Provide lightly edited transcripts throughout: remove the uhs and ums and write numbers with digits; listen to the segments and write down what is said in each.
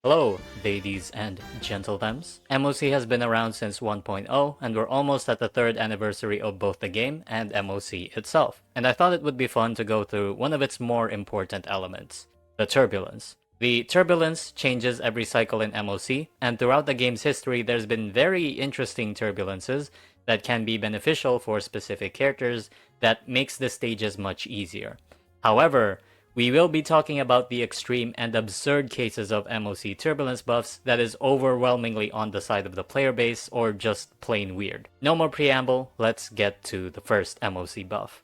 Hello, ladies and gentlemen. MoC has been around since 1.0, and we're almost at the third anniversary of both the game and MoC itself. And I thought it would be fun to go through one of its more important elements, the turbulence. The turbulence changes every cycle in MoC, and throughout the game's history there's been very interesting turbulences that can be beneficial for specific characters that makes the stages much easier. However, we will be talking about the extreme and absurd cases of MoC turbulence buffs that is overwhelmingly on the side of the player base or just plain weird. No more preamble, let's get to the first MoC buff.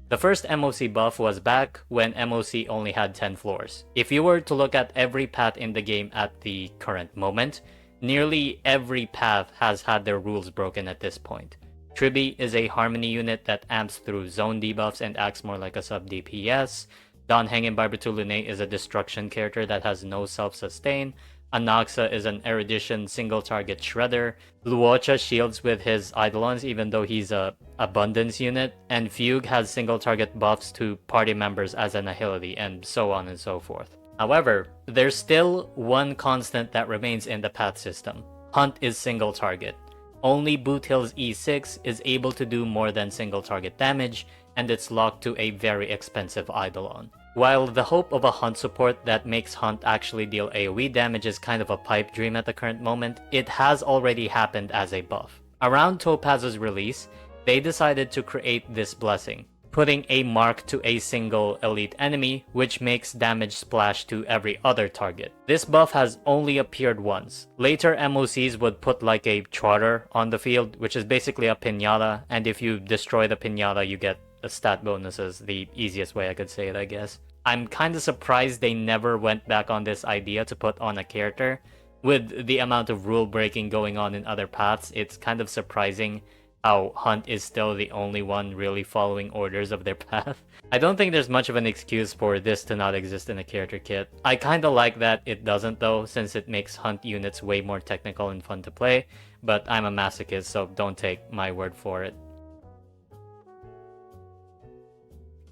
The first MoC buff was back when MoC only had 10 floors. If you were to look at every path in the game at the current moment, nearly every path has had their rules broken at this point. Tribi is a harmony unit that amps through zone debuffs and acts more like a sub DPS. Don Heng Barbatulune is a destruction character that has no self-sustain. Anaxa is an erudition single target shredder. Luocha shields with his Eidolons even though he's a abundance unit. And Fugue has single target buffs to party members as an Ahility, and so on and so forth. However, there's still one constant that remains in the path system. Hunt is single target. Only Boothill's E6 is able to do more than single target damage, and it's locked to a very expensive Eidolon. While the hope of a Hunt support that makes Hunt actually deal AoE damage is kind of a pipe dream at the current moment, it has already happened as a buff. Around Topaz's release, they decided to create this blessing, putting a mark to a single elite enemy, which makes damage splash to every other target. This buff has only appeared once. Later MoCs would put like a trotter on the field, which is basically a pinata, and if you destroy the pinata you get the stat bonuses, the easiest way I could say it, I guess. I'm kinda surprised they never went back on this idea to put on a character. With the amount of rule breaking going on in other paths, it's kind of surprising how Hunt is still the only one really following orders of their path. I don't think there's much of an excuse for this to not exist in a character kit. I kinda like that it doesn't though, since it makes Hunt units way more technical and fun to play, but I'm a masochist, so don't take my word for it.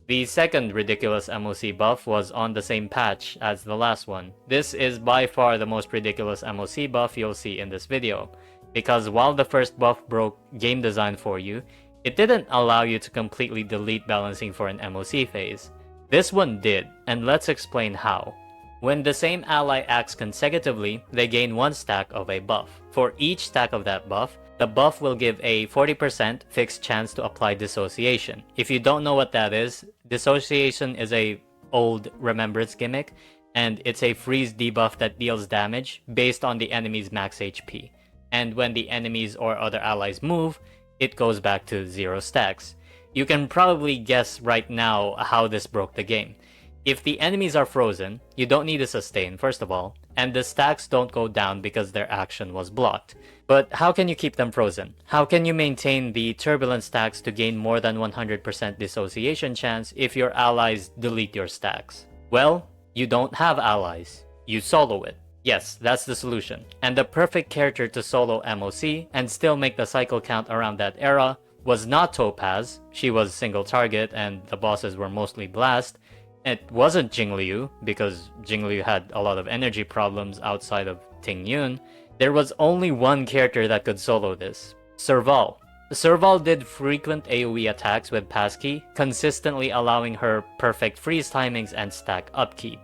The second ridiculous MoC buff was on the same patch as the last one. This is by far the most ridiculous MoC buff you'll see in this video, because while the first buff broke game design for you, it didn't allow you to completely delete balancing for an MoC phase. This one did, and let's explain how. When the same ally acts consecutively, they gain one stack of a buff. For each stack of that buff, the buff will give a 40% fixed chance to apply dissociation. If you don't know what that is, dissociation is a old remembrance gimmick, and it's a freeze debuff that deals damage based on the enemy's max HP. And when the enemies or other allies move, it goes back to 0 stacks. You can probably guess right now how this broke the game. If the enemies are frozen, you don't need a sustain first of all, and the stacks don't go down because their action was blocked. But how can you keep them frozen? How can you maintain the turbulent stacks to gain more than 100% dissociation chance if your allies delete your stacks? Well, you don't have allies. You solo it. Yes, that's the solution. And the perfect character to solo MoC and still make the cycle count around that era was not Topaz. She was single target and the bosses were mostly blast. It wasn't Jingliu, because Jingliu had a lot of energy problems outside of Ting Yun. There was only one character that could solo this, Serval. Serval did frequent AoE attacks with passkey, consistently allowing her perfect freeze timings and stack upkeep.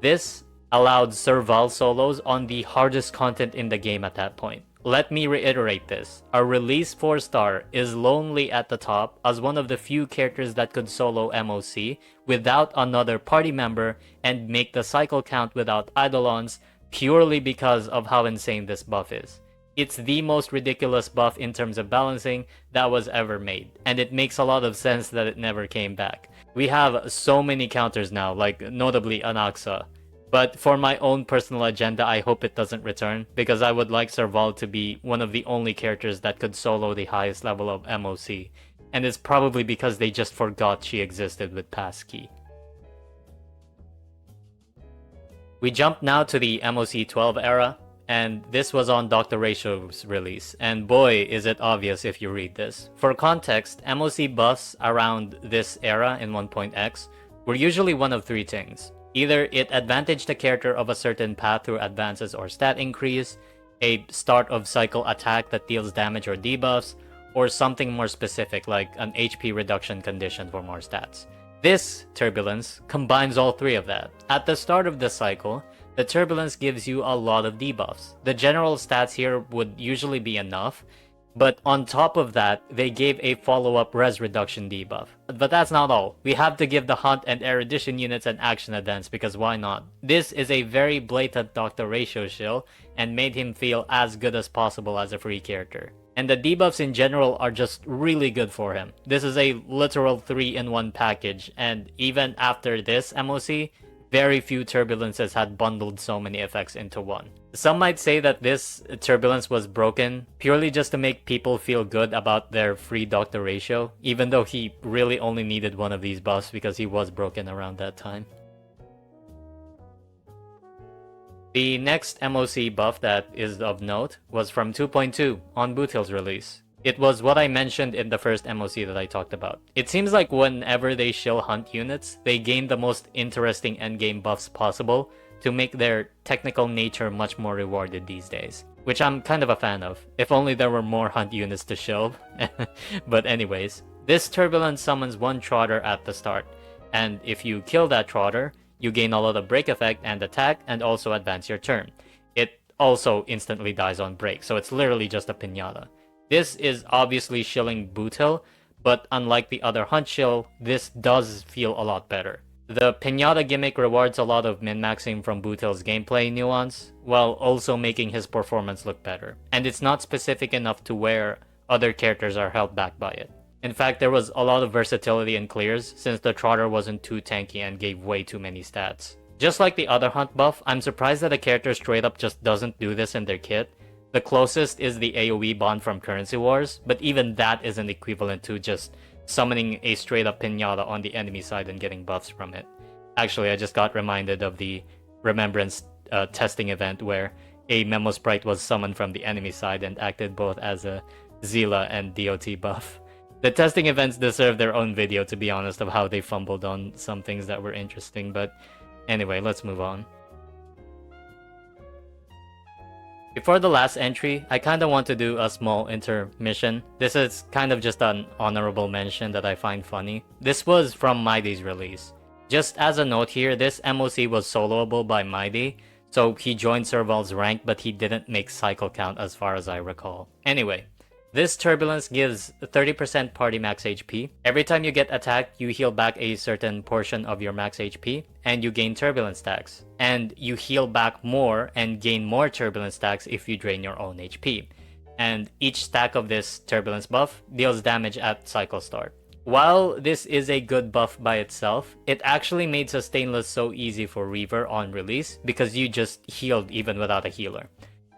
This allowed Serval solos on the hardest content in the game at that point. Let me reiterate this. A release 4-star is lonely at the top as one of the few characters that could solo MoC without another party member and make the cycle count without Eidolons purely because of how insane this buff is. It's the most ridiculous buff in terms of balancing that was ever made, and it makes a lot of sense that it never came back. We have so many counters now, like notably Anaxa. But for my own personal agenda, I hope it doesn't return, because I would like Serval to be one of the only characters that could solo the highest level of MoC, and it's probably because they just forgot she existed with passkey. We jump now to the MoC 12 era. and this was on Dr. Ratio's release, and boy is it obvious if you read this. For context, MoC buffs around this era in 1.x were usually one of three things. Either it advantaged the character of a certain path through advances or stat increase, a start of cycle attack that deals damage or debuffs, or something more specific like an HP reduction condition for more stats. This Turbulence combines all three of that. At the start of the cycle, the Turbulence gives you a lot of debuffs. The general stats here would usually be enough, but on top of that, they gave a follow-up res reduction debuff. But that's not all. We have to give the Hunt and Erudition units an action advance because why not? This is a very blatant Dr. Ratio shill and made him feel as good as possible as a free character. And the debuffs in general are just really good for him. This is a literal 3-in-1 package, and even after this MoC, very few Turbulences had bundled so many effects into one. Some might say that this Turbulence was broken purely just to make people feel good about their free Dr. Ratio, even though he really only needed one of these buffs because he was broken around that time. The next MoC buff that is of note was from 2.2 on Boothill's release. It was what I mentioned in the first MoC that I talked about. It seems like whenever they shill Hunt units, they gain the most interesting endgame buffs possible to make their technical nature much more rewarded these days, which I'm kind of a fan of. If only there were more Hunt units to shill. But anyways, this Turbulence summons one Trotter at the start, and if you kill that Trotter, you gain a lot of break effect and attack, and also advance your turn. It also instantly dies on break, so it's literally just a pinata. This is obviously shilling Boothill, but unlike the other Hunt shill, this does feel a lot better. The pinata gimmick rewards a lot of min-maxing from Boothill's gameplay nuance, while also making his performance look better. And it's not specific enough to where other characters are held back by it. In fact, there was a lot of versatility in clears, since the Trotter wasn't too tanky and gave way too many stats. Just like the other Hunt buff, I'm surprised that a character straight up just doesn't do this in their kit. The closest is the AoE bond from Currency Wars, but even that isn't equivalent to just summoning a straight up pinata on the enemy side and getting buffs from it. Actually, I just got reminded of the Remembrance testing event where a Memo Sprite was summoned from the enemy side and acted both as a Zila and DOT buff. The testing events deserve their own video, to be honest, of how they fumbled on some things that were interesting, but anyway, let's move on. Before the last entry, I kinda want to do a small intermission. This is kind of just an honorable mention that I find funny. This was from Mighty's release. Just as a note here, this MoC was soloable by Mighty, so he joined Serval's rank, but he didn't make cycle count as far as I recall. Anyway, this Turbulence gives 30% party max HP. Every time you get attacked, you heal back a certain portion of your max HP, and you gain Turbulence stacks. And you heal back more and gain more Turbulence stacks if you drain your own HP. And each stack of this Turbulence buff deals damage at cycle start. While this is a good buff by itself, it actually made Sustainless so easy for Reaver on release because you just healed even without a healer.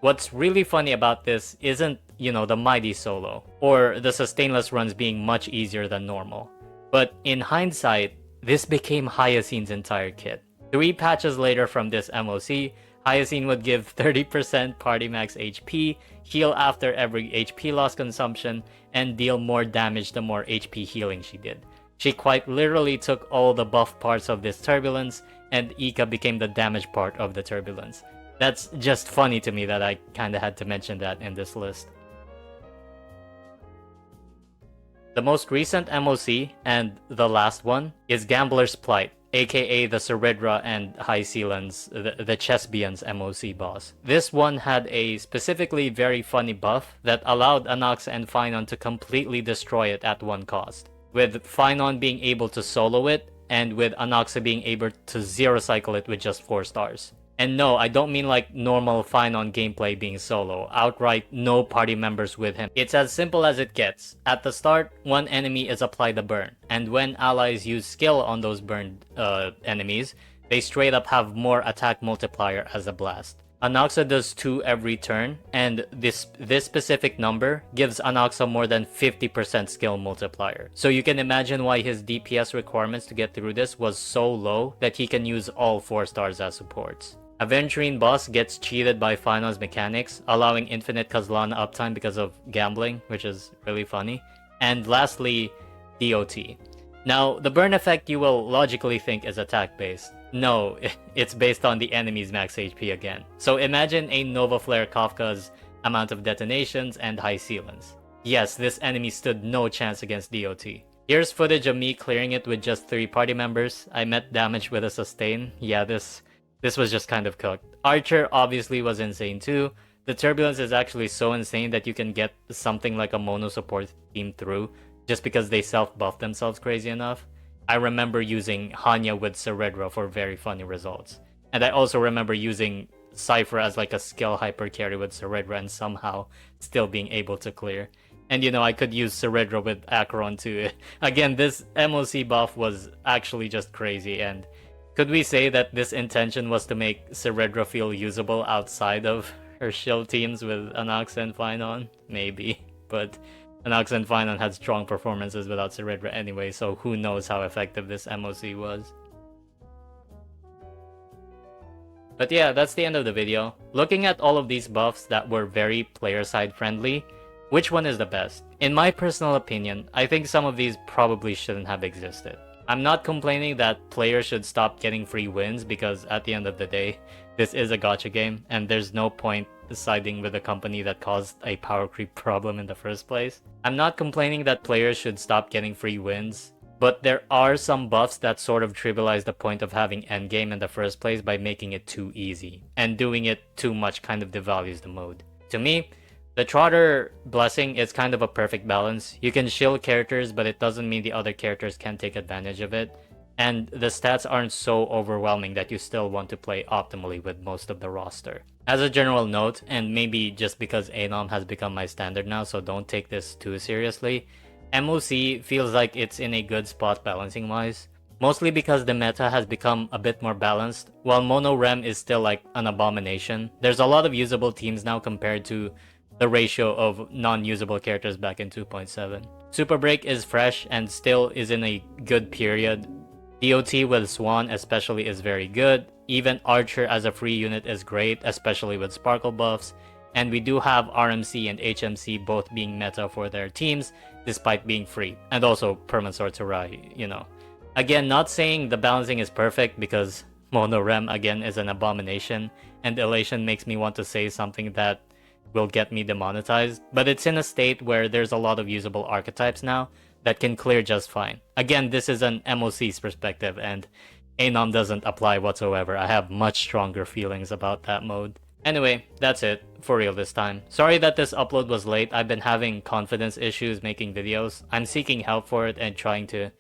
What's really funny about this isn't, the Mighty solo, or the Sustainless runs being much easier than normal. But in hindsight, this became Hyacine's entire kit. 3 patches later from this MoC, Hyacine would give 30% party max HP, heal after every HP loss consumption, and deal more damage the more HP healing she did. She quite literally took all the buff parts of this Turbulence, and Ika became the damage part of the Turbulence. That's just funny to me that I kinda had to mention that in this list. The most recent MoC, and the last one, is Gambler's Plight, aka the Ceridra and High Sealands, the Chesbians MoC boss. This one had a specifically very funny buff that allowed Anaxa and Phynon to completely destroy it at one cost, with Phynon being able to solo it, and with Anaxa being able to zero cycle it with just 4 stars. And no, I don't mean like normal Phynon gameplay being solo, outright no party members with him. It's as simple as it gets. At the start, one enemy is applied a burn, and when allies use skill on those burned enemies, they straight up have more attack multiplier as a blast. Anaxa does 2 every turn, and this specific number gives Anaxa more than 50% skill multiplier. So you can imagine why his DPS requirements to get through this was so low that he can use all 4 stars as supports. Aventurine boss gets cheated by Final's mechanics, allowing infinite Kazlana uptime because of gambling, which is really funny. And lastly, DOT. Now, the burn effect you will logically think is attack based. No, it's based on the enemy's max HP again. So imagine a Nova Flare Kafka's amount of detonations and high ceilings. Yes, this enemy stood no chance against DOT. Here's footage of me clearing it with just 3 party members. I met damage with a sustain. Yeah, this was just kind of cooked. Archer obviously was insane too. The turbulence is actually so insane that you can get something like a mono support team through just because they self-buff themselves crazy enough. I remember using Hanya with Ceredra for very funny results. And I also remember using Cypher as like a skill hyper carry with Ceredra and somehow still being able to clear. And you know, I could use Ceredra with Acheron too. Again, this MoC buff was actually just crazy, and could we say that this intention was to make Ceredra feel usable outside of her shield teams with Anax and Finon? Maybe, but Anax and Finon had strong performances without Ceredra anyway, so who knows how effective this MoC was. But yeah, that's the end of the video. Looking at all of these buffs that were very player-side friendly, which one is the best? In my personal opinion, I think some of these probably shouldn't have existed. I'm not complaining that players should stop getting free wins because at the end of the day, this is a gacha game and there's no point siding with a company that caused a power creep problem in the first place. I'm not complaining that players should stop getting free wins, but there are some buffs that sort of trivialize the point of having endgame in the first place by making it too easy, and doing it too much kind of devalues the mode. To me, the Trotter blessing is kind of a perfect balance. You can shield characters, but it doesn't mean the other characters can't take advantage of it. And the stats aren't so overwhelming that you still want to play optimally with most of the roster. As a general note, and maybe just because Anom has become my standard now, so don't take this too seriously, MoC feels like it's in a good spot balancing wise. Mostly because the meta has become a bit more balanced, while Mono Rem is still like an abomination. There's a lot of usable teams now compared to the ratio of non-usable characters back in 2.7. Super Break is fresh and still is in a good period. DOT with Swan especially is very good. Even Archer as a free unit is great, especially with Sparkle buffs. And we do have RMC and HMC both being meta for their teams, despite being free. And also Permasword Sarai, you know. Again, not saying the balancing is perfect because Mono Rem again is an abomination, and Elation makes me want to say something that will get me demonetized, but it's in a state where there's a lot of usable archetypes now that can clear just fine. Again, this is an MoC's perspective, and Anom doesn't apply whatsoever. I have much stronger feelings about that mode. Anyway, that's it, for real this time. Sorry that this upload was late. I've been having confidence issues making videos. I'm seeking help for it and trying to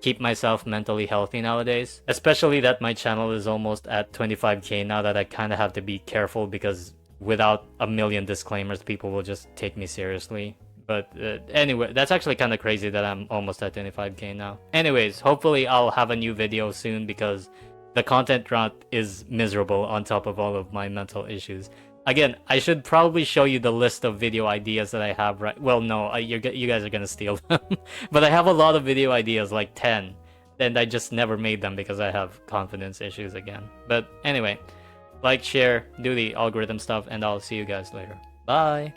keep myself mentally healthy nowadays. Especially that my channel is almost at 25k now, that I kind of have to be careful because without a million disclaimers, people will just take me seriously. But anyway, that's actually kind of crazy that I'm almost at 25k now. Anyways, hopefully I'll have a new video soon because the content drought is miserable on top of all of my mental issues. Again, I should probably show you the list of video ideas that I have right... Well, no, you guys are gonna steal them. But I have a lot of video ideas, like 10. And I just never made them because I have confidence issues again. But anyway, like, share, do the algorithm stuff, and I'll see you guys later. Bye!